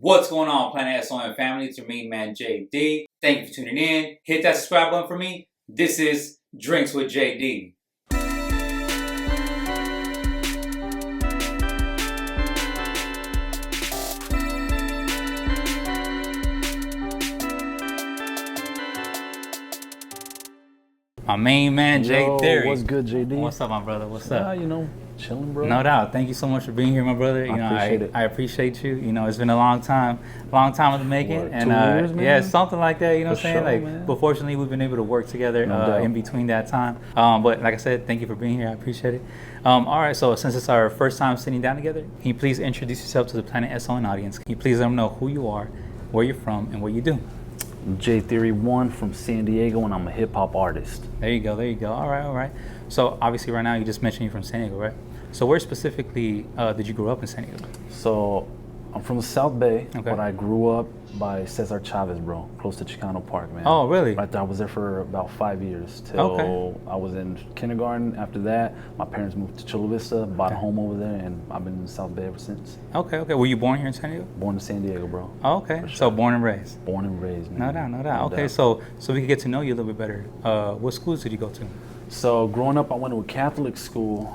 What's going on, Planet S.O.N family? It's your main man, JD. Thank you for tuning in. Hit that subscribe button for me. This is Drinks with JD. My main man, J Theory. What's good, JD? What's up, my brother? What's up? Chilling, bro. No doubt. Thank you so much for being here, my brother. I appreciate you. You know, it's been a long time in the making. What, and 2 years, man? yeah, something like that. You know what I'm saying? Sure, Like, man. but fortunately, we've been able to work together in between that time. But like I said, thank you for being here. I appreciate it. All right. So since it's our first time sitting down together, can you please introduce yourself to the Planet S.O.N audience? Can you please let them know who you are, where you're from, and what you do? J Theory 1 from San Diego, and I'm a hip hop artist. There you go. All right. So obviously, right now you just mentioned you're from San Diego, right? So where specifically did you grow up in San Diego? So I'm from the South Bay, Okay. but I grew up by Cesar Chavez, bro, close to Chicano Park, man. Oh, really? Right there. I was there for about 5 years till I was in kindergarten. After that, my parents moved to Chula Vista, bought a home over there, and I've been in the South Bay ever since. Okay. Were you born here in San Diego? Born in San Diego, bro. Oh, okay. For So sure. born and raised. Born and raised, man. No doubt. Okay, so we can get to know you a little bit better. What schools did you go to? So growing up, I went to a Catholic school,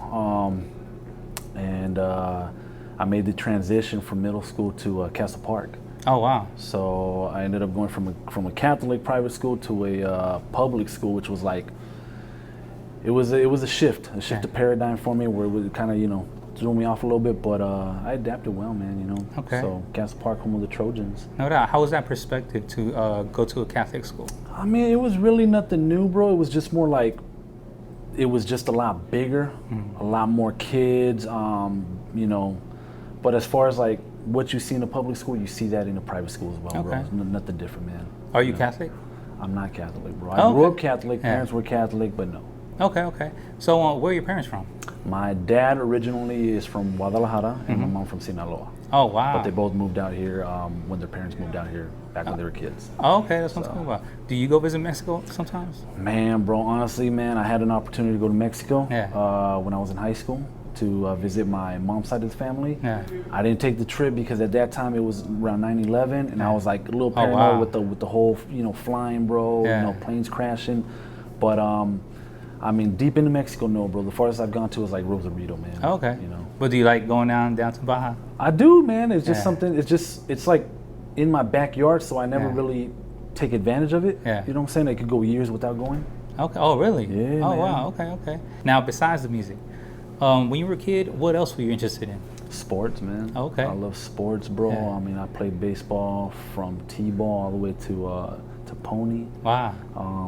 and I made the transition from middle school to Castle Park. Oh, wow. So I ended up going from a Catholic private school to a public school, which was like it was a shift of paradigm for me, where it would kind of threw me off a little bit, but I adapted well, man. Okay. So Castle Park, home of the Trojans. No doubt. How was that perspective to go to a Catholic school? I mean, it was really nothing new, bro. It was just more like it was just a lot bigger, a lot more kids, But as far as like what you see in a public school, you see that in a private school as well, bro. Okay. It's nothing different, man. Are you Catholic? I'm not Catholic, bro. Oh, I grew okay. up Catholic. Yeah. Parents were Catholic, but no. Okay. So where are your parents from? My dad originally is from Guadalajara, and my mom from Sinaloa. Oh, wow. But they both moved out here when their parents moved out here back when they were kids. Oh, okay, that's what I'm talking about. Do you go visit Mexico sometimes? Man, bro, honestly, man, I had an opportunity to go to Mexico Yeah. when I was in high school to visit my mom's side of the family. Yeah. I didn't take the trip because at that time it was around 9/11, and I was like a little paranoid wow. with the whole flying, bro. Yeah. Planes crashing. But I mean, deep into Mexico, no, bro. The farthest I've gone to is like Rosarito, man. Okay. But do you like going down to Baja? I do, man. It's just Yeah. something. It's like in my backyard, so I never Yeah. really take advantage of it. Yeah. You know what I'm saying? I could go years without going. Okay. Oh, really? Yeah, Oh, man. wow. Okay. Now, besides the music, when you were a kid, what else were you interested in? Sports, man. Okay. I love sports, bro. Yeah. I mean, I played baseball from T-ball all the way to pony. Wow.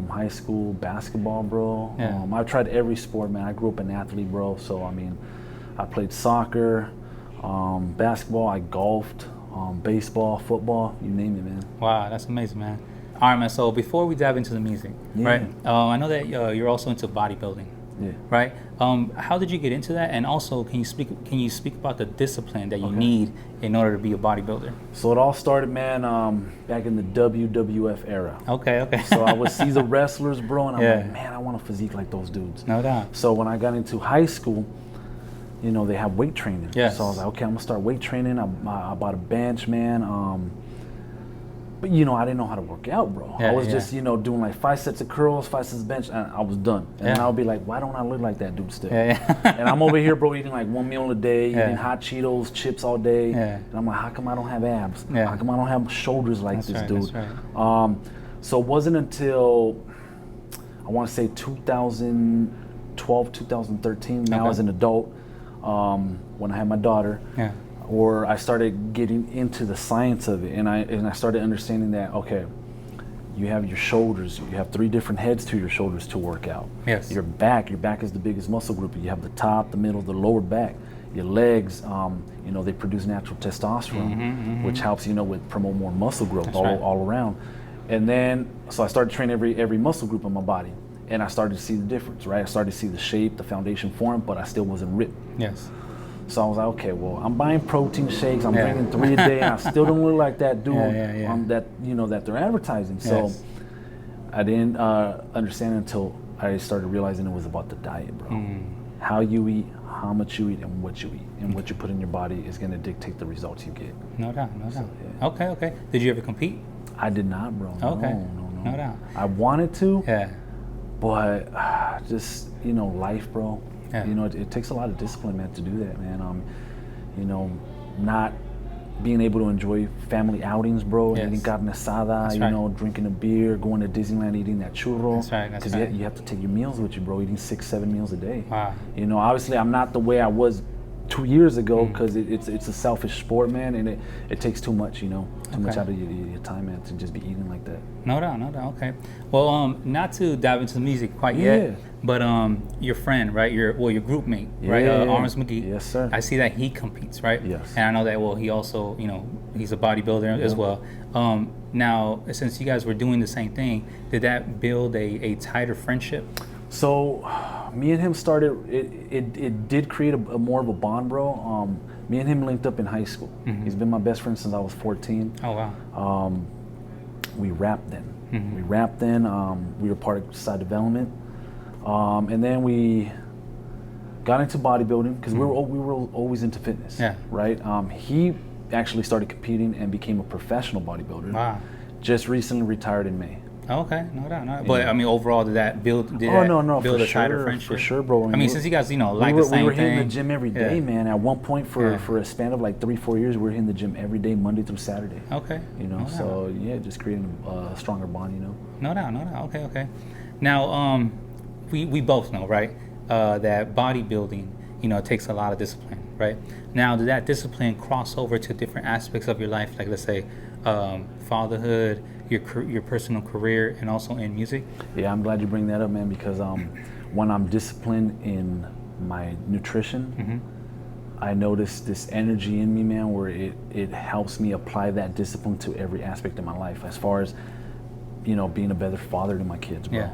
High school basketball, bro. Yeah. I tried every sport, man. I grew up an athlete, bro. So I mean, I played soccer, basketball. I golfed, baseball, football. You name it, man. Wow, that's amazing, man. All right, man. So before we dive into the music, Yeah. right? I know that you're also into bodybuilding, Yeah. right? How did you get into that? And also, can you speak about the discipline that you need in order to be a bodybuilder? So it all started, man, back in the WWF era. Okay. So I would see the wrestlers, bro, and I'm Yeah. like, man, I want a physique like those dudes. No doubt. So when I got into high school, they have weight training. Yes. So I was like, okay, I'm gonna start weight training. I bought a bench, man. But I didn't know how to work out, bro. Yeah, I was yeah. just, doing like 5 sets of curls, 5 sets of bench, and I was done. And then Yeah. I would be like, why don't I look like that dude still? Yeah. And I'm over here, bro, eating like 1 meal a day, Yeah. eating hot Cheetos, chips all day. Yeah. And I'm like, how come I don't have abs? Yeah. How come I don't have shoulders like That's this right, dude? that's right. So it wasn't until, I want to say 2012, 2013, now Okay. as an adult, when I had my daughter, Yeah. or I started getting into the science of it, and I started understanding that, okay, you have your shoulders, you have 3 different heads to your shoulders to work out. Yes. Your back is the biggest muscle group. You have the top, the middle, the lower back. Your legs, they produce natural testosterone, which helps, with promote more muscle growth all around. And then, so I started training every muscle group in my body, and I started to see the difference, right? I started to see the shape, the foundation form, but I still wasn't ripped. Yes. So I was like, okay, well, I'm buying protein shakes. I'm Yeah. drinking 3 a day, and I still don't look like that dude Yeah. that they're advertising. So Yes. I didn't understand until I started realizing it was about the diet, bro. How you eat, how much you eat and what you eat, and what you put in your body is going to dictate the results you get. No doubt, no doubt. Yeah. Okay. Did you ever compete? I did not, bro. Okay. No. No doubt. I wanted to. Yeah. But just, life, bro. Yeah. It takes a lot of discipline, man, to do that, man. Not being able to enjoy family outings, bro. Yes. Eating carne asada, right. drinking a beer, going to Disneyland, eating that churro. That's right. Because you have to take your meals with you, bro. Eating 6-7 meals a day. Wow. Obviously I'm not the way I was 2 years ago, because it's a selfish sport, man, and it takes too much, too much out of your time, man, to just be eating like that. No doubt. Okay. Well, not to dive into the music quite yet, but your friend, right? Your group mate, right? Arms McGee. Yes, sir. I see that he competes, right? Yes. And I know that he also, he's a bodybuilder as well. Now, since you guys were doing the same thing, did that build a tighter friendship? So, me and him started. It did create a more of a bond, bro. Me and him linked up in high school. Mm-hmm. He's been my best friend since I was 14. Oh wow. We rapped then. Mm-hmm. We were part of side development, and then we got into bodybuilding because we were always into fitness. Yeah. Right. He actually started competing and became a professional bodybuilder. Wow. Just recently retired in May. Okay, no doubt. Yeah. But I mean, overall, did that build? Build for a tighter friendship? For sure, bro. I mean, since you guys, like the same thing. We were hitting the gym every day, man. At one point, for a span of like 3-4 years, we were hitting the gym every day, Monday through Saturday. Okay. So yeah, just creating a stronger bond, No doubt. Okay. Now, we both know, right, that bodybuilding, takes a lot of discipline, right? Now, did that discipline cross over to different aspects of your life, like let's say, fatherhood, your personal career, and also in music? Yeah, I'm glad you bring that up, man, because when I'm disciplined in my nutrition, I notice this energy in me, man, where it helps me apply that discipline to every aspect of my life, as far as being a better father to my kids, bro.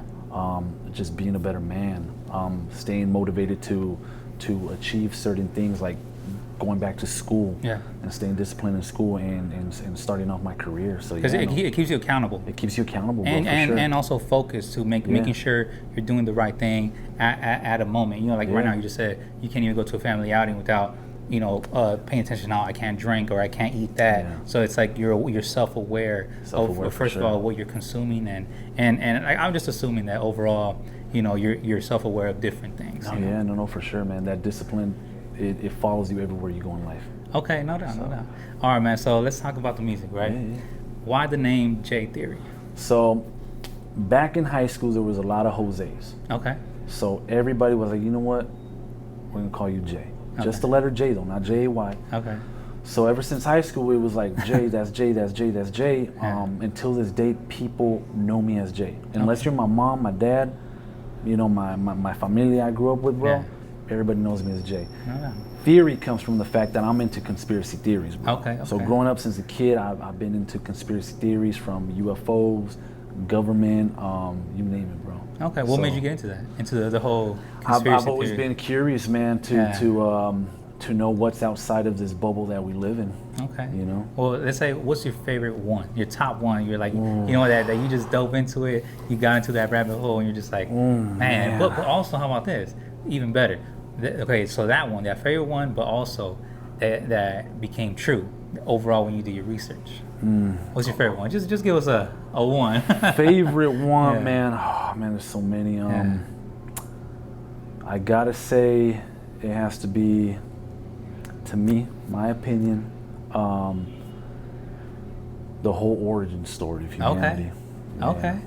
Just being a better man, staying motivated to achieve certain things, like going back to school, and staying disciplined in school, and starting off my career. So because it keeps you accountable. It keeps you accountable, bro, and also focused to making sure you're doing the right thing at a moment. Right now you just said you can't even go to a family outing without paying attention. Now I can't drink or I can't eat that. So it's like you're self-aware of first of all what you're consuming, and I'm just assuming that overall you're self-aware of different things. No, for sure, man. That discipline, it follows you everywhere you go in life. Okay, no doubt. All right, man. So let's talk about the music, right? Why the name J Theory? So back in high school, there was a lot of Jose's. Okay. So everybody was like, you know what? We're gonna call you J. Just the letter J though, not J-A-Y. Okay. So ever since high school, it was like J, that's J, that's J, that's J. Until this day, people know me as J. Unless you're my mom, my dad, my familia I grew up with, bro. Everybody knows me as J. Theory comes from the fact that I'm into conspiracy theories, bro. Okay. So growing up since a kid, I've been into conspiracy theories, from UFOs, government, you name it, bro. Okay. What made you get into that? Into the whole conspiracy I've always been curious, man, to know what's outside of this bubble that we live in. Okay. Well, let's say, what's your favorite one? Your top one? You're like, that you just dove into it, you got into that rabbit hole, and you're just like, man. But also, how about this? Even better. Okay, so that one, that favorite one, but also that became true overall when you do your research. What's your favorite one? Just give us a one. Favorite one, man. Oh man, there's so many. I gotta say, it has to be, to me, my opinion, the whole origin story of humanity. Okay.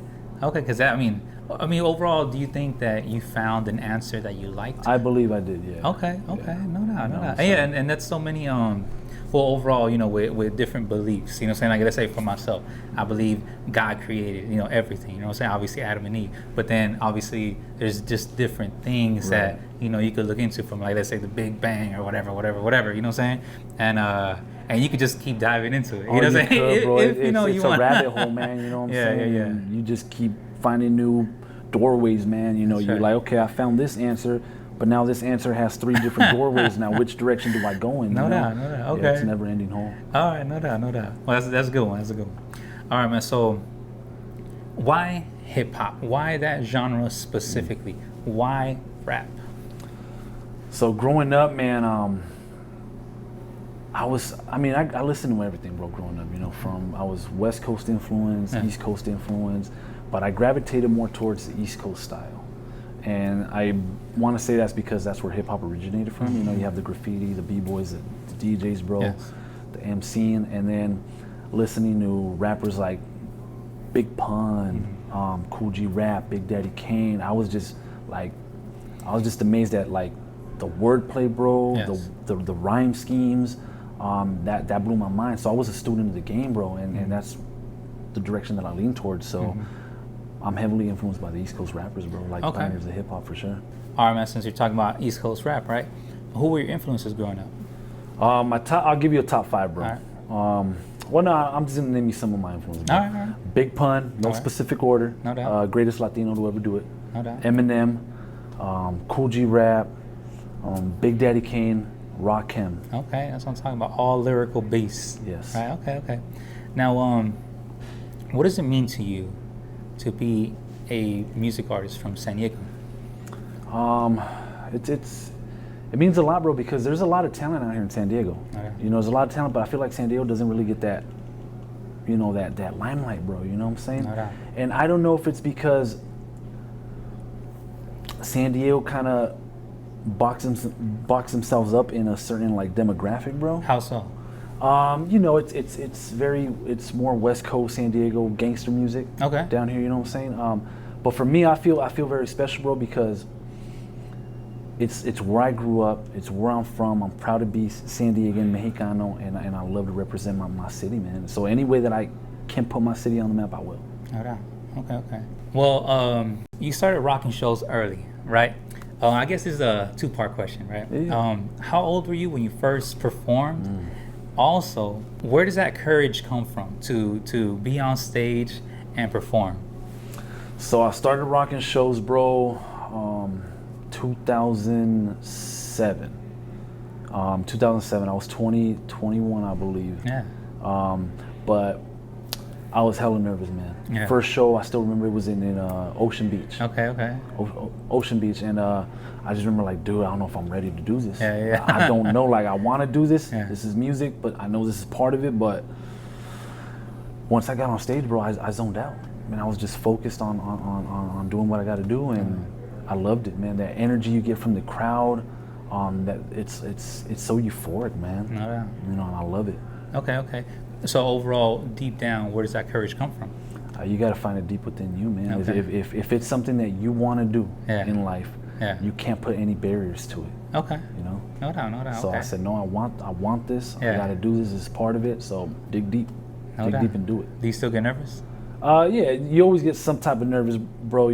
Because I mean, overall, do you think that you found an answer that you liked? I believe I did, yeah. Okay, no doubt. And that's so many, overall, with different beliefs, saying, like, let's say for myself, I believe God created, everything, obviously Adam and Eve, but then obviously there's just different things that, you could look into, from, like, let's say the Big Bang or whatever, and you could just keep diving into it. It's a rabbit hole, man. You know what I'm saying? Yeah. You just keep finding new doorways, man. You're like, okay, I found this answer, but now this answer has 3 different doorways. Now, which direction do I go in? No doubt. Okay. Yeah, it's a never-ending hole. All right, no doubt. Well, that's a good one. All right, man. So, why hip hop? Why that genre specifically? Why rap? So growing up, man, I listened to everything, bro. Growing up, I was West Coast influence, East Coast influence, but I gravitated more towards the East Coast style. And I want to say that's because that's where hip hop originated from. You have the graffiti, the b-boys, the DJs, bro, the MCing, and then listening to rappers like Big Pun, Cool G Rap, Big Daddy Kane. I was just amazed at like the wordplay, bro, the rhyme schemes. That blew my mind. So I was a student of the game, bro, and that's the direction that I lean towards. So I'm heavily influenced by the East Coast rappers, bro, like pioneers of hip hop for sure. All right, man, since you're talking about East Coast rap, right? Who were your influences growing up? I'll give you a top 5, bro. All right. Well, no, I'm just gonna name you some of my influences. All right. Big Pun, no specific order. No doubt. Greatest Latino to ever do it. No doubt. Eminem, Cool G Rap, Big Daddy Kane, Rakim. Okay, that's what I'm talking about. All lyrical beasts. Yes. Right. Okay. Now, what does it mean to you to be a music artist from San Diego? It means a lot, bro, because there's a lot of talent out here in San Diego. Okay. There's a lot of talent, but I feel like San Diego doesn't really get that, that limelight, bro. You know what I'm saying? No doubt. And I don't know if it's because San Diego kind of box themselves up in a certain like demographic, bro. How so? It's more West Coast San Diego gangster music. Okay. Down here, you know what I'm saying? But for me, I feel very special, bro, because it's where I grew up. It's where I'm from. I'm proud to be San Diegan, Mexicano, and I love to represent my city, man. So any way that I can put my city on the map, I will. No doubt. Okay. Well, you started rocking shows early, right? I guess this is a two-part question, right? Yeah. How old were you when you first performed? Also, where does that courage come from to be on stage and perform? So I started rocking shows, bro, 2007. 2007, I was 21, I believe. Yeah. But I was hella nervous, man. Yeah. First show, I still remember it was in Ocean Beach. Okay. Ocean Beach, and I just remember like, dude, I don't know if I'm ready to do this. Yeah. I don't know, like I want to do this. Yeah. This is music, but I know this is part of it. But once I got on stage, bro, I zoned out. I mean, I was just focused on doing what I got to do, and I loved it, man. That energy you get from the crowd, that it's so euphoric, man. No doubt. And I love it. Okay. So overall, deep down, where does that courage come from? You got to find it deep within you, man. Okay. If it's something that you want to do in life, Yeah. you can't put any barriers to it. Okay. No doubt. So okay. I said, no, I want this. Yeah. I got to do this as part of it. So dig deep, No dig doubt. deep and do it. Do you still get nervous? Yeah, you always get some type of nervous, bro.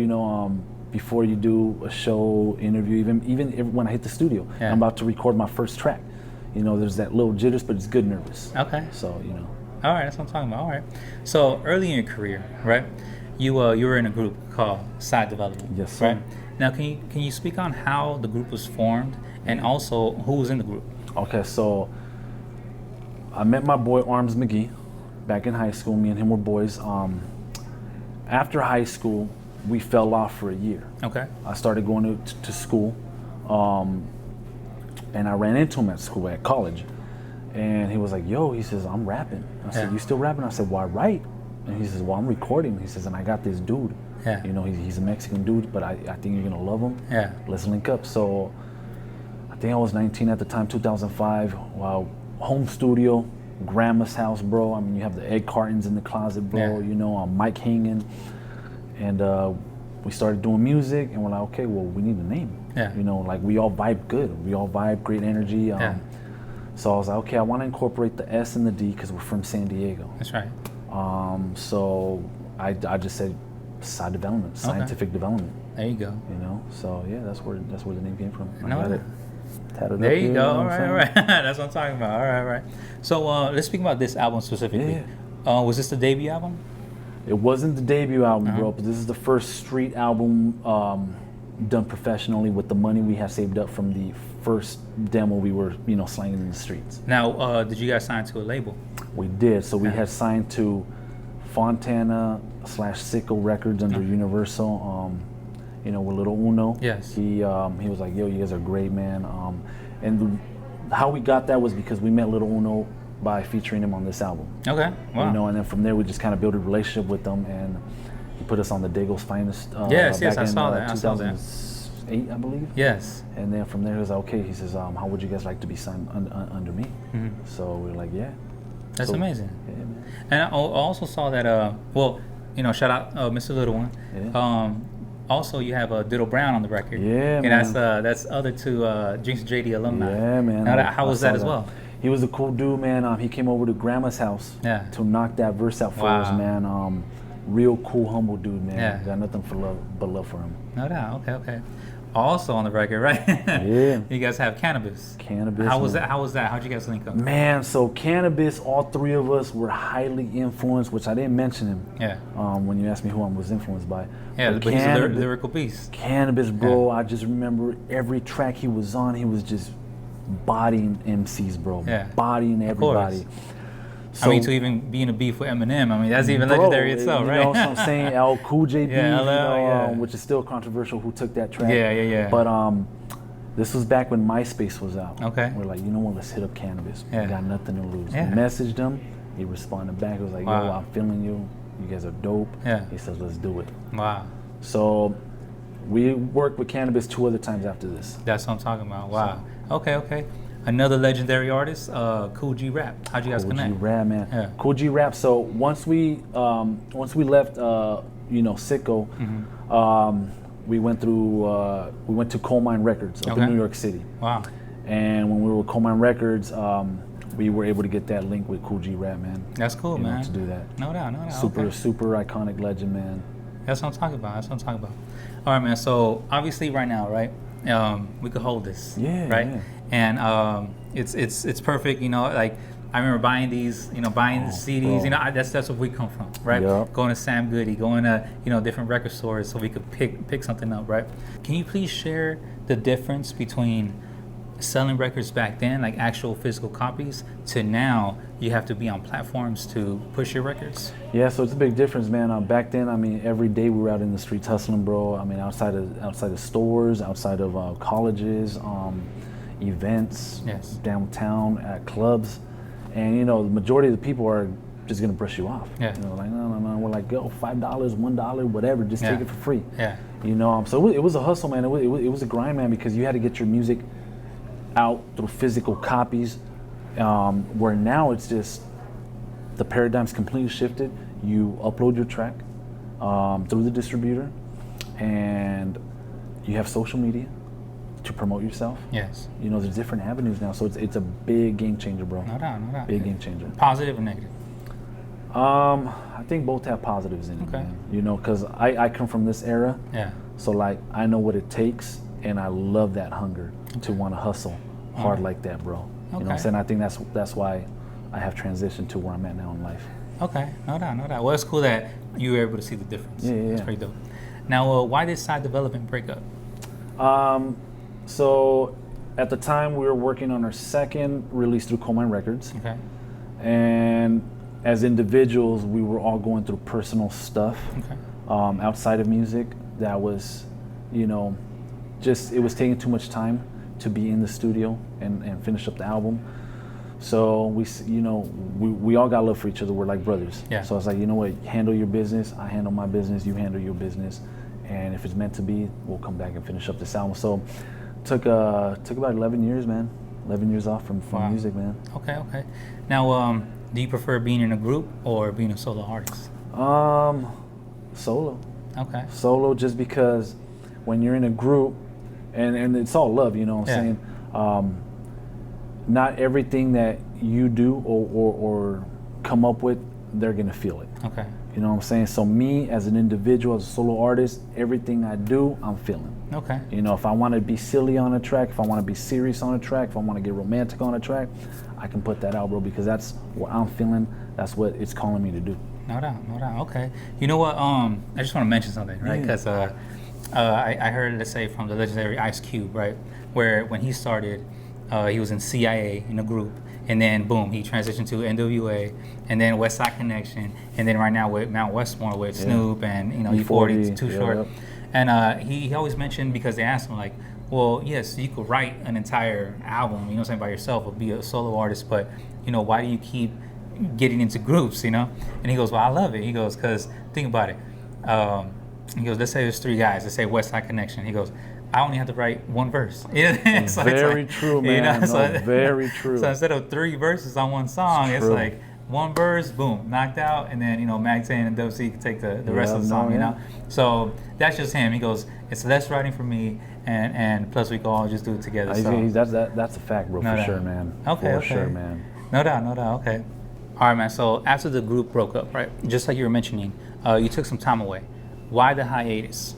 Before you do a show, interview, even when I hit the studio, Yeah. I'm about to record my first track. There's that little jitters, but it's good nervous. Okay. So All right, that's what I'm talking about. All right. So early in your career, right? You were in a group called Side Development. Yes, sir. Right. Now, can you speak on how the group was formed and also who was in the group? Okay, so I met my boy Arms McGee back in high school. Me and him were boys. After high school, we fell off for a year. Okay. I started going to school, and I ran into him at school, at college. And he was like, yo, he says, I'm rapping. I said, Yeah. you still rapping? I said, well, I write. And he says, well, I'm recording. He says, and I got this dude. Yeah. He's a Mexican dude, but I think you're going to love him. Yeah. Let's link up. So I think I was 19 at the time, 2005. Wow. Home studio, grandma's house, bro. I mean, you have the egg cartons in the closet, bro. Yeah. Mic hanging. And we started doing music, and we're like, okay, well, we need a name. Yeah. Like we all vibe good. We all vibe great energy. Yeah. So I was like, okay, I want to incorporate the S and the D because we're from San Diego. That's right. So I just said Side Development, Scientific Development. There you go. So yeah, that's where the name came from. No, I got it tatted There up you here, go. what All I'm right. saying? That's what I'm talking about. All right. So let's speak about this album specifically. Yeah. Was this the debut album? It wasn't the debut album, Uh-huh. bro, but this is the first street album done professionally with the money we had saved up from the first demo we were, slanging in the streets. Now, did you guys sign to a label? We did. So we Okay. had signed to Fontana /Sicko Records under Universal. you know, with Little Uno. Yes. He was like, yo, you guys are great, man. How we got that was because we met Little Uno by featuring him on this album. Okay. Wow. You know, and then from there we just kind of built a relationship with them, and he put us on the Daygo's Finest. Yes, back I saw that. 2008, I believe. Yes. And then from there he was like, okay, he says, how would you guys like to be signed under me? Mm-hmm. So we were like, yeah. That's amazing. Yeah, man. And I also saw that, well, you know, shout out Mr. Little One. Yeah. Also, you have Diddle Brown on the record. Yeah, and man. that's other two Jinx JD alumni. Yeah, man. How was that as well? He was a cool dude, man. He came over to Grandma's house to knock that verse out for us, man. Real cool, humble dude, man. Yeah. Got nothing but love for him. No doubt. Okay. Also on the record, right? Yeah. You guys have Cannabis. Cannabis. How was that? How'd you guys link up? Man, so Cannabis, all three of us were highly influenced, which I didn't mention him. Yeah. When you asked me who I was influenced by. Yeah, but he's a lyrical beast. Cannabis, bro. Yeah. I just remember every track he was on, he was just bodying MCs, bro. Yeah. Bodying everybody. So, I mean, to even be in a beef with Eminem, I mean, that's even legendary itself, right? You know what I'm saying? L Cool J beef, which is still controversial who took that track. Yeah. But this was back when MySpace was out. Okay. We're like, you know what, let's hit up Cannabis. Yeah. We got nothing to lose. Yeah. We messaged him. He responded back. He was like, yo, I'm feeling you. You guys are dope. Yeah. He says, let's do it. Wow. So we worked with Cannabis 2 other times after this. That's what I'm talking about. Wow. So, okay. Another legendary artist, Cool G Rap. How'd you guys connect? Cool G Rap, man. Yeah. Cool G Rap. So once we left, Sicko, we went to Coal Mine Records up in New York City. Wow. And when we were with Coal Mine Records, we were able to get that link with Cool G Rap, man. That's cool, man. To do that. No doubt. Super iconic legend, man. That's what I'm talking about. All right, man. So obviously, right now, right, we could hold this. Yeah. Right. Yeah. And it's perfect. You know, like I remember buying these. You know, buying the CDs. Bro. You know, that's where we come from, right? Yep. Going to Sam Goody, going to different record stores so we could pick something up, right? Can you please share the difference between selling records back then, like actual physical copies, to now you have to be on platforms to push your records? Yeah, so it's a big difference, man. Back then, I mean, every day we were out in the streets hustling, bro. I mean, outside of stores, outside of colleges, events, downtown, at clubs, and the majority of the people are just gonna brush you off. Yeah. Like no. We're like, go $5, $1, whatever, just take it for free. Yeah. So it was a hustle, man. It was a grind, man, because you had to get your music out through physical copies, where now it's just the paradigm's completely shifted. You upload your track through the distributor, and you have social media to promote yourself. Yes. There's different avenues now, so it's a big game changer, bro. No doubt. Big game changer. Positive or negative? I think both have positives in it, man. Because I come from this era. Yeah. So like I know what it takes, and I love that hunger to want to hustle hard like that, bro. You know what I'm saying? I think that's why I have transitioned to where I'm at now in life. Okay, no doubt. Well, it's cool that you were able to see the difference. Yeah. It's pretty dope. Now, why did Side Development break up? So at the time we were working on our second release through Coal Mine Records. Okay. And as individuals, we were all going through personal stuff outside of music that was, just it was taking too much time to be in the studio and finish up the album. So we all got love for each other. We're like brothers. Yeah. So I was like, you know what, handle your business, I handle my business, you handle your business, and if it's meant to be, we'll come back and finish up this album. So took about 11 years, man. 11 years off from music, man. Okay. Now, do you prefer being in a group or being a solo artist? Solo. Okay. Solo, just because when you're in a group, and it's all love, you know what I'm saying? Not everything that you do or come up with, they're gonna feel it. Okay. You know what I'm saying? So me as an individual, as a solo artist, everything I do, I'm feeling. Okay. If I want to be silly on a track, if I want to be serious on a track, if I want to get romantic on a track, I can put that out, bro, because that's what I'm feeling. That's what it's calling me to do. No doubt. Okay. You know what? I just want to mention something, right? Because I heard, let's say, from the legendary Ice Cube, right, where when he started, he was in CIA in a group, and then boom, he transitioned to NWA, and then West Side Connection, and then right now with Mount Westmore with Snoop and E40, Too Short. And he always mentioned, because they asked him like, well, yes, you could write an entire album, you know what I'm saying, by yourself or be a solo artist, but, you know, why do you keep getting into groups, you know? And he goes, well, I love it. He goes, because think about it. He goes, let's say there's 3 guys. Let's say West Side Connection. He goes, I only have to write 1 verse. So very true, man. You know, so, very true. So instead of 3 verses on one song, it's like 1 verse, boom, knocked out, and then, you know, Mag 10 and Dub C can take the rest of the song, you know? So that's just him. He goes, it's less writing for me, and plus we can all just do it together. So. That's a fact, bro, for sure, man. Okay, for sure, man. No doubt, okay. All right, man, so after the group broke up, right, just like you were mentioning, you took some time away. Why the hiatus?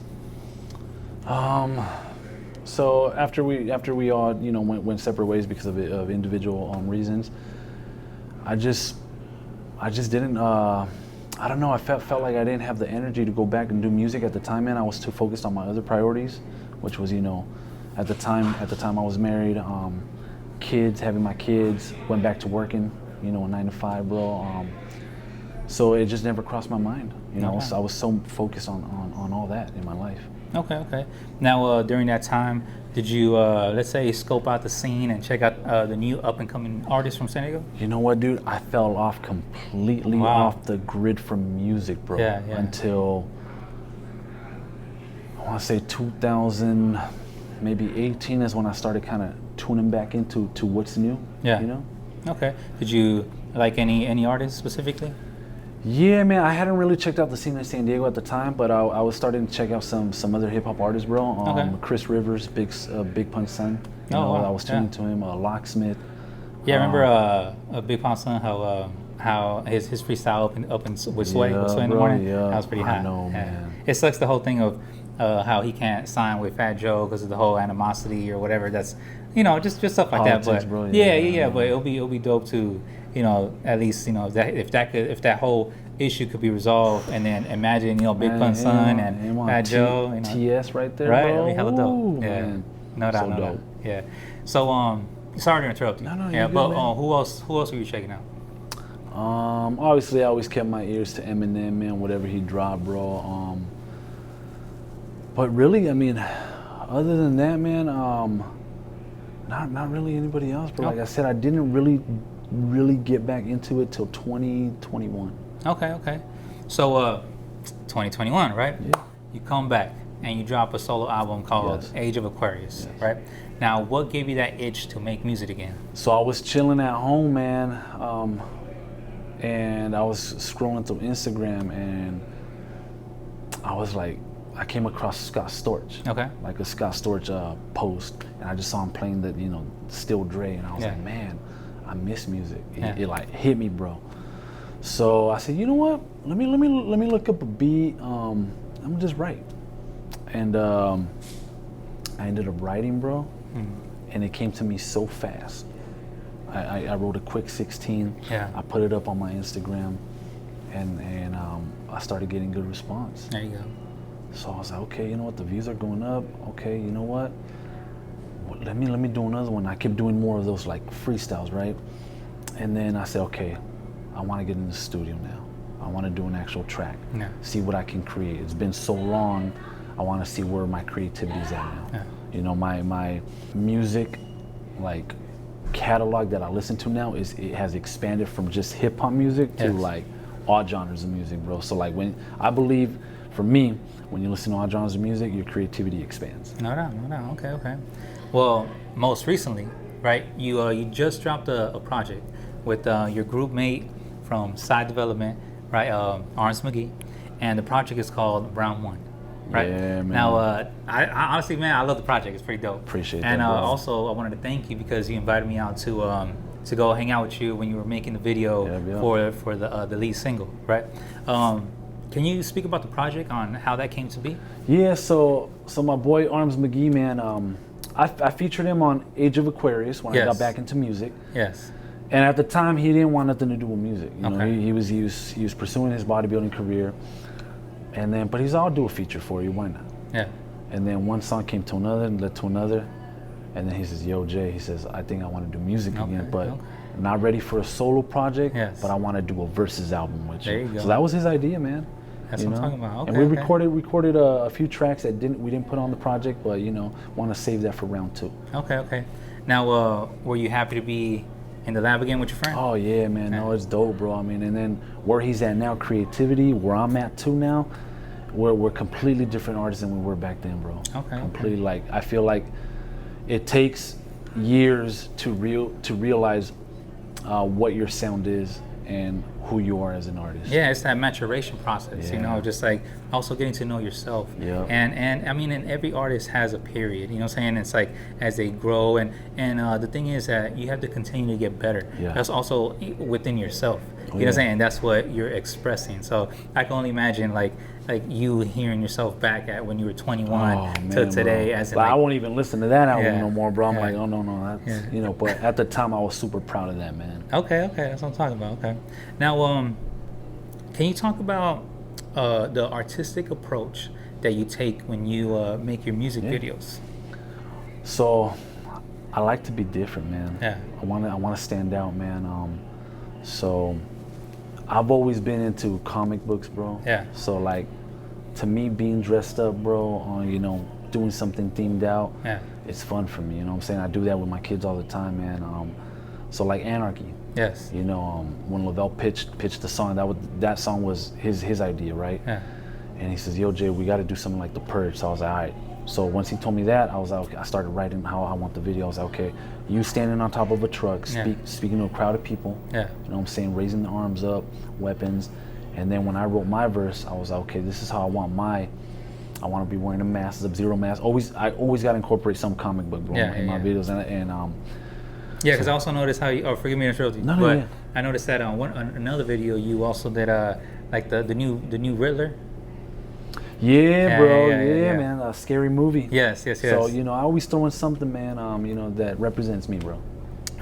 So after we all, you know, went separate ways because of individual reasons, I just didn't. I don't know. I felt like I didn't have the energy to go back and do music at the time, man. I was too focused on my other priorities, which was, you know, at the time I was married, kids, having my kids, went back to working, you know, 9 to 5, bro. So it just never crossed my mind, you know. Okay. I was so focused on all that in my life. Okay. Now, during that time, did you, let's say, scope out the scene and check out the new up-and-coming artists from San Diego? You know what, dude? I fell off completely off the grid from music, bro. Yeah. Until, I want to say 2000, maybe 18 is when I started kind of tuning back into what's new. Yeah. You know? Okay. Did you like any artists specifically? Yeah, man, I hadn't really checked out the scene in San Diego at the time, but I was starting to check out some other hip hop artists, bro. Chris Rivers, Big Pun's son. You know, wow. I was tuning to him. Locksmith. Yeah, I remember Big Pun's son, how his freestyle up with Sway in the morning. Yeah. That was pretty hot. I know, man. It sucks, the whole thing of how he can't sign with Fat Joe because of the whole animosity or whatever. That's, you know, just stuff like Politics, that. But bro, yeah. But it'll be dope to, you know, at least, you know, if that whole issue could be resolved, and then imagine, you know, Big Pun's son and Fat Joe, you know, TS right there, right? bro. That'd be hella dope. Ooh, Yeah, man. no doubt. Yeah. So sorry to interrupt you. No, yeah, good, but man. who else were you checking out? Obviously, I always kept my ears to Eminem, man. Whatever he dropped, bro. But really, I mean, other than that, man, not really anybody else, bro. Like I said, I didn't really get back into it till 2021. Okay. So 2021, right? Yeah. You come back and you drop a solo album called Age of Aquarius, right? Now, what gave you that itch to make music again? So I was chilling at home, man, and I was scrolling through Instagram, and I was like, I came across Scott Storch. Okay. Like a Scott Storch post, and I just saw him playing the, you know, Still Dre, and I was like, man, I miss music. It like hit me, bro. So I said, you know what? Let me look up a beat. I'm gonna just write, and I ended up writing, bro, and it came to me so fast. I wrote a quick 16. Yeah. I put it up on my Instagram, and I started getting good response. There you go. So I was like, okay, you know what? The views are going up. Okay, you know what? Let me do another one. I kept doing more of those like freestyles, right? And then I said, okay, I want to get in the studio now. I want to do an actual track. Yeah. See what I can create. It's been so long. I want to see where my creativity is at now. Yeah. You know, my music, like catalog that I listen to now it has expanded from just hip hop music to like all genres of music, bro. So like when I believe, for me, when you listen to all genres of music, your creativity expands. No doubt. Okay. Well, most recently, right? You just dropped a project with your group mate from Side Development, right? Arms McGee, and the project is called Round One, right? Yeah, man. Now, I honestly, man, I love the project. It's pretty dope. Appreciate that. And bro. also, I wanted to thank you because you invited me out to go hang out with you when you were making the video for the lead single, right? Can you speak about the project, on how that came to be? Yeah, so my boy Arms McGee, man, I featured him on Age of Aquarius when I got back into music. Yes. And at the time, he didn't want nothing to do with music. You know, Okay. he was pursuing his bodybuilding career, but he's, I'll do a feature for you. Why not? Yeah. And then one song came to another and led to another, and then he says, "Yo, Jay," he says, "I think I want to do music again, but not ready for a solo project. Yes. But I want to do a versus album with you." There you go. So that was his idea, man. That's what I'm talking about. Okay, and we okay. recorded a few tracks that we didn't put on the project, but want to save that for round 2. Okay, okay. Now, were you happy to be in the lab again with your friend? Oh yeah, man. No, it's dope, bro. I mean, and then where he's at now, creativity, where I'm at too now, we're completely different artists than we were back then, bro. Okay. Completely. Like, I feel like it takes years to realize what your sound is and who you are as an artist. Yeah, it's that maturation process, Yeah. just like also getting to know yourself. Yeah. And I mean, and every artist has a period, you know what I'm saying? It's like as they grow, and the thing is that you have to continue to get better. Yeah. That's also within yourself. You know what I'm saying? That's what you're expressing. So I can only imagine like you hearing yourself back at when you were 21 to today, bro. as in, Like, like, I won't even listen to that album Yeah. no more, bro. I'm Yeah. like, oh no, that's But at the time, I was super proud of that, man. Okay, that's what I'm talking about. Okay, now can you talk about the artistic approach that you take when you make your music videos? So, I like to be different, man. Yeah. I wanna stand out, man. So, I've always been into comic books, bro. Yeah. So like, to me, being dressed up, bro, doing something themed out, Yeah. it's fun for me. You know what I'm saying? I do that with my kids all the time, man. So like Anarchy. Yes. When Lavelle pitched the song, that song was his idea, right? Yeah. And he says, "Yo, Jay, we got to do something like The Purge." So I was like, "All right." So once he told me that, I was like, okay. I started writing how I want the video. I was like, okay, you standing on top of a truck, speaking to a crowd of people. Yeah. You know what I'm saying? Raising the arms up, weapons. And then when I wrote my verse, I was like, okay, this is how I want to be wearing a mask, Sub-Zero mask. I always got to incorporate some comic book, bro, in my videos. Yeah, because I also noticed how you. Oh, forgive me to interrupt you. No, but yeah. I noticed that on another video you also did like the new Riddler. Yeah, bro. Yeah. Man. A scary movie. Yes. So, I always throw in something, man, that represents me, bro.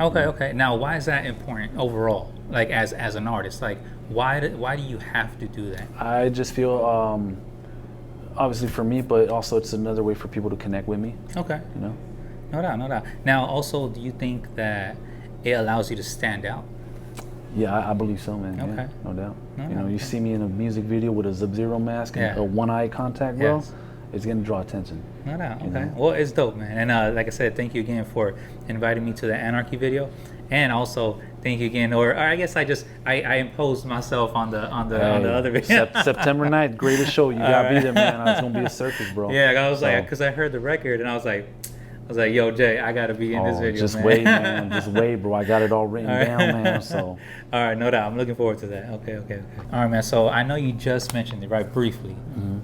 Okay. Now, why is that important overall? Like, as an artist, like, why do you have to do that? I just feel, obviously for me, but also it's another way for people to connect with me. Okay. No doubt. Now, also, do you think that it allows you to stand out? Yeah, I believe so, man. Okay. Yeah, no doubt. No, You see me in a music video with a Sub-Zero mask and a one-eye contact, bro. Yes. It's gonna draw attention. No doubt. Okay. Well, it's dope, man. And like I said, thank you again for inviting me to the Anarchy video, and also thank you again. Or I guess I imposed myself on the other video. September 9th, greatest show. You gotta be there, man. It's gonna be a circus, bro. Yeah, I was like, because I heard the record, and I was like, yo, Jay, I gotta be in this video, just man. wait, man. Just wait, bro. I got it all written down, man. So. All right, no doubt. I'm looking forward to that. Okay. All right, man. So I know you just mentioned it, right, briefly,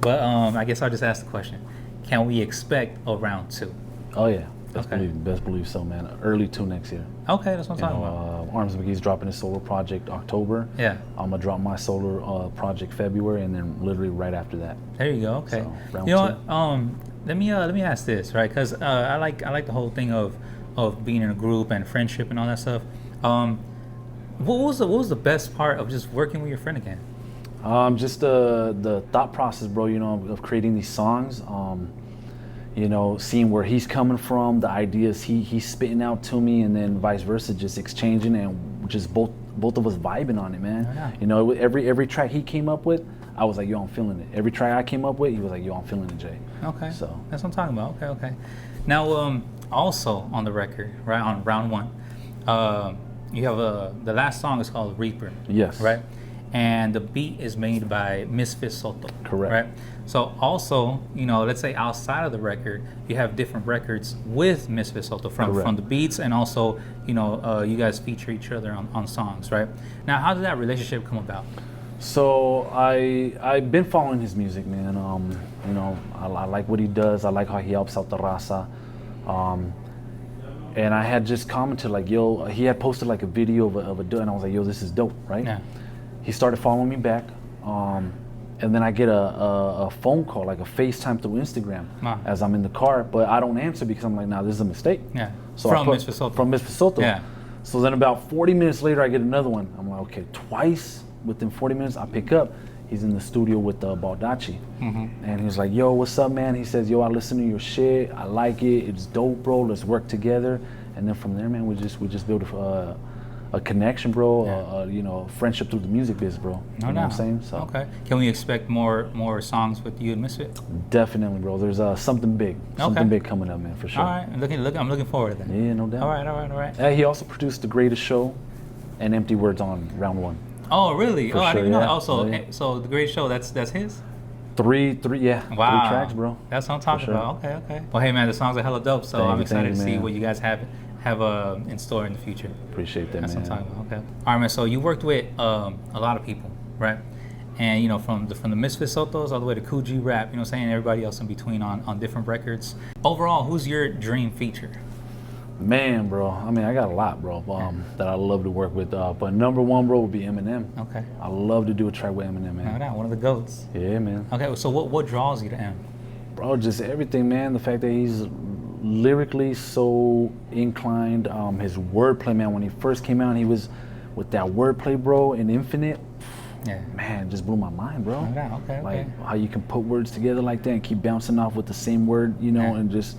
but I guess I'll just ask the question: can we expect a round 2? Oh yeah, best believe so, man. Early 2 next year. Okay, that's what I'm talking about. Arms McGee's dropping his solo project October. Yeah. I'm gonna drop my solo project February, and then literally right after that. There you go. Okay. So, round you know 2. what? Let me ask this, right? Because I like the whole thing of being in a group and friendship and all that stuff. What was the best part of just working with your friend again? Just the thought process, bro. Of creating these songs. Seeing where he's coming from, the ideas he's spitting out to me, and then vice versa, just exchanging and just both of us vibing on it, man. Yeah. With every track he came up with, I was like, yo, I'm feeling it. Every track I came up with, he was like, yo, I'm feeling it, Jay. Okay. So that's what I'm talking about. Okay. Now, also on the record, right, on round 1, you have the last song is called Reaper. Yes. Right? And the beat is made by Misfit Soto. Correct. Right? So also, let's say outside of the record, you have different records with Misfit Soto from the beats, and also, you guys feature each other on songs, right? Now, how did that relationship come about? So I've been following his music, man. I like what he does. I like how he helps out the raza. And I had just commented like, yo, he had posted like a video of a dude, and I was like, yo, this is dope, right? Yeah. He started following me back, and then I get a phone call, like a FaceTime through Instagram, as I'm in the car, but I don't answer because I'm like, nah, this is a mistake. Yeah. So From Misfit Soto. From Misfit Soto. Yeah. So then about 40 minutes later, I get another one. I'm like, okay, twice within 40 minutes, I pick up. He's in the studio with Baldacci. And he's like, yo, what's up, man? He says, yo, I listen to your shit. I like it. It's dope, bro. Let's work together. And then from there, man, we just built a connection, bro. Yeah. You know, friendship through the music biz, bro. No you know doubt. what I'm saying? So Okay. Can we expect more songs with you and Misfit? definitely, bro. There's something big coming up, man, for sure. All right. I'm looking forward to that. Yeah, no doubt. All right. He also produced The Greatest Show and Empty Words on round one. Oh, really? For I sure, didn't know. yeah. Also, Yeah. so The Great Show, that's his? Three, yeah. Wow. 3 tracks, bro. That's what I'm talking sure. about. Okay. Well, hey, man, the songs are hella dope, so Thank I'm you, excited to see man. what you guys have in store in the future. Appreciate that, That's man. what I'm talking about. Okay. All right, man. So you worked with a lot of people, right? And you know, from the Misfit Sotos all the way to Cool G Rap, you know what I'm saying, everybody else in between on different records. Overall, who's your dream feature? Man, bro. I mean, I got a lot, bro, that I love to work with. But number one, bro, would be Eminem. Okay. I love to do a track with Eminem, man. No doubt, one of the GOATs. Yeah, man. Okay, so what draws you to him? Bro, just everything, man. The fact that he's lyrically so inclined. His wordplay, man. When he first came out, he was with that wordplay, bro, in Infinite. Yeah. Man, just blew my mind, bro. No doubt. Okay. Like how you can put words together like that and keep bouncing off with the same word, you know, Yeah. and just,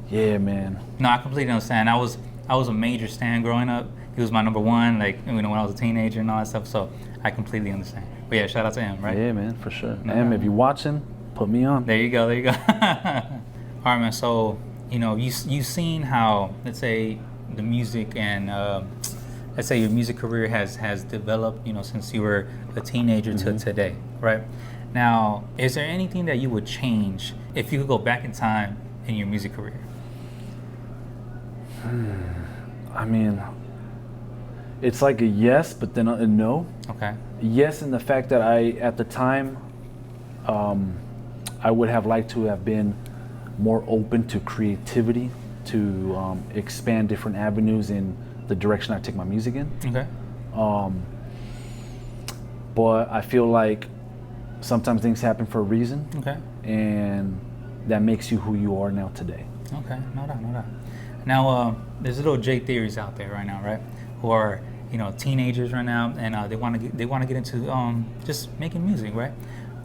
yeah, man. No, I completely understand. I was a major stan growing up. He was my number one, like, you know, when I was a teenager and all that stuff. So I completely understand. But yeah, shout out to him, right? Yeah, man, for sure. No Em, doubt. if you're watching, put me on. There you go. All right, man. So, you know, you've seen how, let's say, the music and let's say your music career has developed, you know, since you were a teenager to today, right? Now, is there anything that you would change if you could go back in time in your music career? I mean, it's like a yes, but then a no. Okay. Yes, in the fact that at the time, I would have liked to have been more open to creativity, to expand different avenues in the direction I take my music in. Okay. But I feel like sometimes things happen for a reason, Okay. and that makes you who you are now today. Okay. No doubt. Now, there's little J theories out there right now, right? Who are, you know, teenagers right now, and they want to get into just making music, right?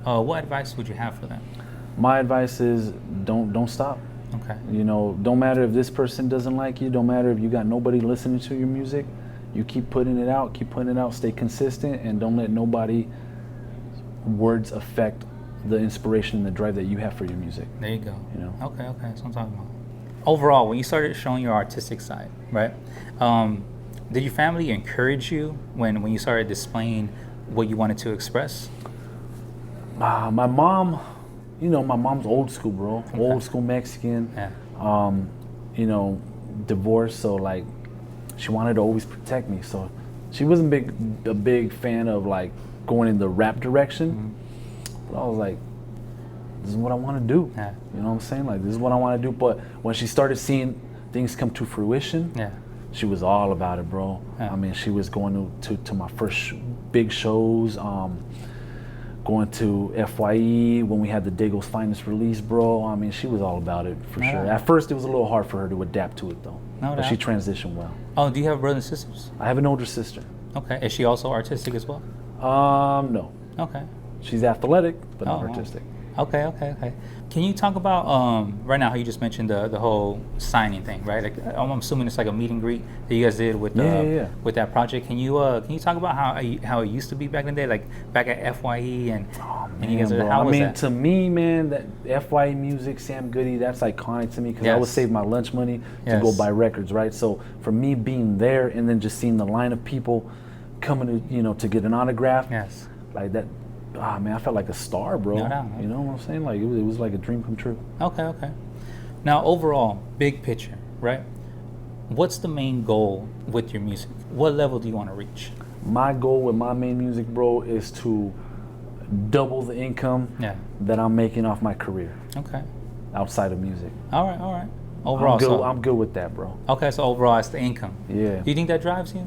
What advice would you have for them? My advice is don't stop. Okay. You know, don't matter if this person doesn't like you, don't matter if you got nobody listening to your music, you keep putting it out, stay consistent, and don't let nobody words affect the inspiration and the drive that you have for your music. There you go. You know? Okay, that's what I'm talking about. Overall, when you started showing your artistic side, right? Did your family encourage you when you started displaying what you wanted to express? My mom, you know, my mom's old school, bro. Okay. Old school Mexican. Yeah. You know, divorced, so like she wanted to always protect me. So she wasn't a big fan of like going in the rap direction. Mm-hmm. But I was like, this is what I want to do. Yeah. You know what I'm saying? Like, this is what I want to do. But when she started seeing things come to fruition, Yeah. she was all about it, bro. Yeah. I mean, she was going to my first big shows, going to FYE when we had the Daygo's Finest release, bro. I mean, she was all about it for sure. At first, it was a little hard for her to adapt to it, though. No but she doubt. transitioned well. Oh, do you have brothers and sisters? I have an older sister. Okay. Is she also artistic as well? No. Okay. She's athletic, but not Oh, artistic. Okay. Can you talk about right now how you just mentioned the whole signing thing, right? Like, I'm assuming it's like a meet and greet that you guys did with Yeah. with that project. Can you talk about how it used to be back in the day, like back at FYE and you guys? Bro. How I was mean, that? to me, man, that FYE music, Sam Goody, that's iconic to me because I would Yes. save my lunch money to Yes. go buy records, right? So for me being there and then just seeing the line of people coming to, you know, to get an autograph, Yes. like that, man, I felt like a star, bro. No doubt. You know what I'm saying? Like it was like a dream come true. Okay. Now, overall, big picture, right? What's the main goal with your music? What level do you want to reach? My goal with my main music, bro, is to double the income Yeah. that I'm making off my career Okay. outside of music. All right. Overall, I'm good with that, bro. okay. So overall, it's the income. Yeah. Do you think that drives you?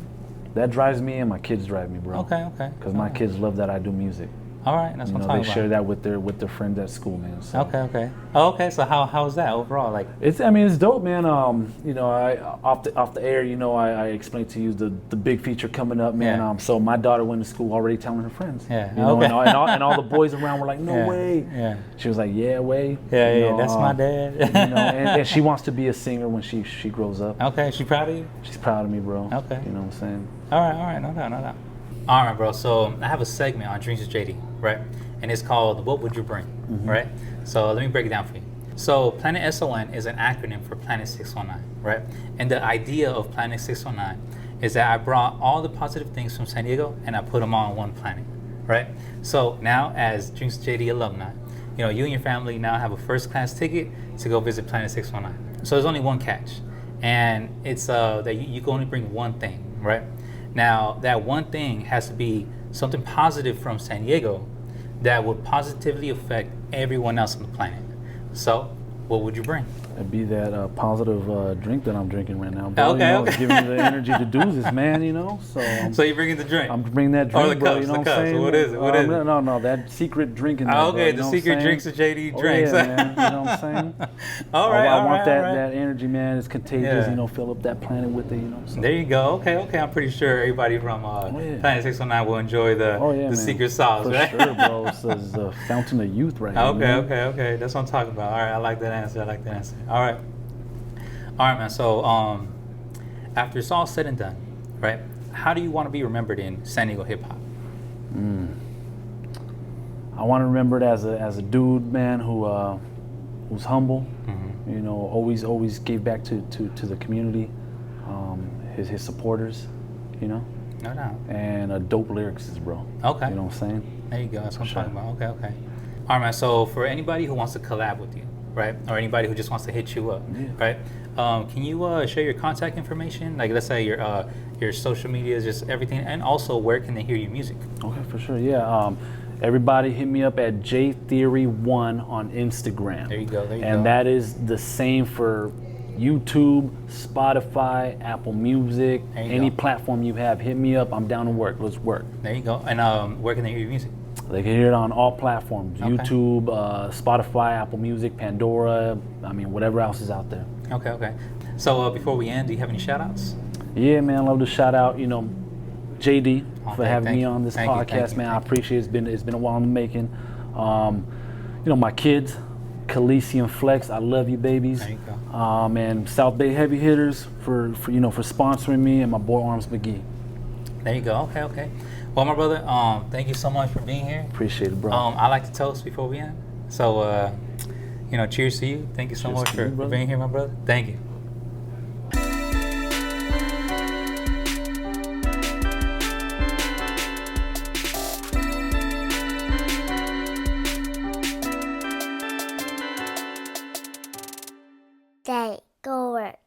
That drives me and my kids drive me, bro. Okay. Because my kids love that I do music. All right, that's what I'm talking They share that with their friends at school, man. So. Okay. Oh, okay. So how's that overall? Like, It's dope, man. I off the air, I explained to you the big feature coming up, man. Yeah. So my daughter went to school already telling her friends. Yeah. Okay. And all the boys around were like, no Yeah. way. Yeah. She was like, yeah, way. Yeah, that's my dad. And she wants to be a singer when she grows up. Okay. She proud of you? She's proud of me, bro. Okay. You know what I'm saying? All right. No doubt. All right, bro. So I have a segment on Drinks with JD, right? And it's called "What Would You Bring?" Right? So let me break it down for you. So Planet S.O.N is an acronym for Planet 619, right? And the idea of Planet 619 is that I brought all the positive things from San Diego and I put them all on one planet, right? So now, as Drinks with JD alumni, you and your family now have a first-class ticket to go visit Planet 619. So there's only one catch, and it's that you can only bring one thing, right? Now, that one thing has to be something positive from San Diego that would positively affect everyone else on the planet. So, what would you bring? It'd be that positive drink that I'm drinking right now, bro. Okay. It's giving me the energy to do this, man. So you're bringing the drink? I'm bringing that drink, or the bro. cups, You know the what I'm cups. saying? What is it? What is it? No, that secret drink in there. Okay, bro, the secret Drinks with JD Oh, drinks. yeah, man. You know what I'm saying? All right. I want that energy, man. It's contagious. Yeah. Fill up that planet with it. So. There you go. Okay. I'm pretty sure everybody from Planet 619 will enjoy the secret sauce, For right? sure, bro. It's a fountain of youth right now. Okay. That's what I'm talking about. All right, I like that answer. All right, man. So, after it's all said and done, right? How do you want to be remembered in San Diego hip hop? I want to remember it as a dude, man, who's humble. Always gave back to the community, his supporters, No doubt. and a dope lyricist, bro. Okay. You know what I'm saying? There you go. That's what I'm talking about. Okay. All right, man. So for anybody who wants to collab with you, right, or anybody who just wants to hit you up, right, can you share your contact information? Like, let's say your social media, just everything, and also where can they hear your music? Okay, for sure. Yeah. Everybody hit me up at jtheory1 on Instagram. There you go. And that is the same for YouTube, Spotify, Apple Music, any platform you have. Hit me up. I'm down to work. Let's work. There you go. And where can they hear your music? They can hear it on all platforms. Okay. YouTube, Spotify, Apple Music, Pandora, whatever else is out there. Okay. So before we end, do you have any shout outs? Yeah, man, I love to shout out, JD for having me on this podcast, man. I appreciate it. It's been a while in the making. My kids, Khaleesi and Flex, I love you, babies. There you go. And South Bay Heavy Hitters for sponsoring me, and my boy Arms McGee. There you go. Okay. Well, my brother, thank you so much for being here. Appreciate it, bro. I like to toast before we end. So, cheers to you. Thank you so much for being here, my brother. Thank you. Daygo.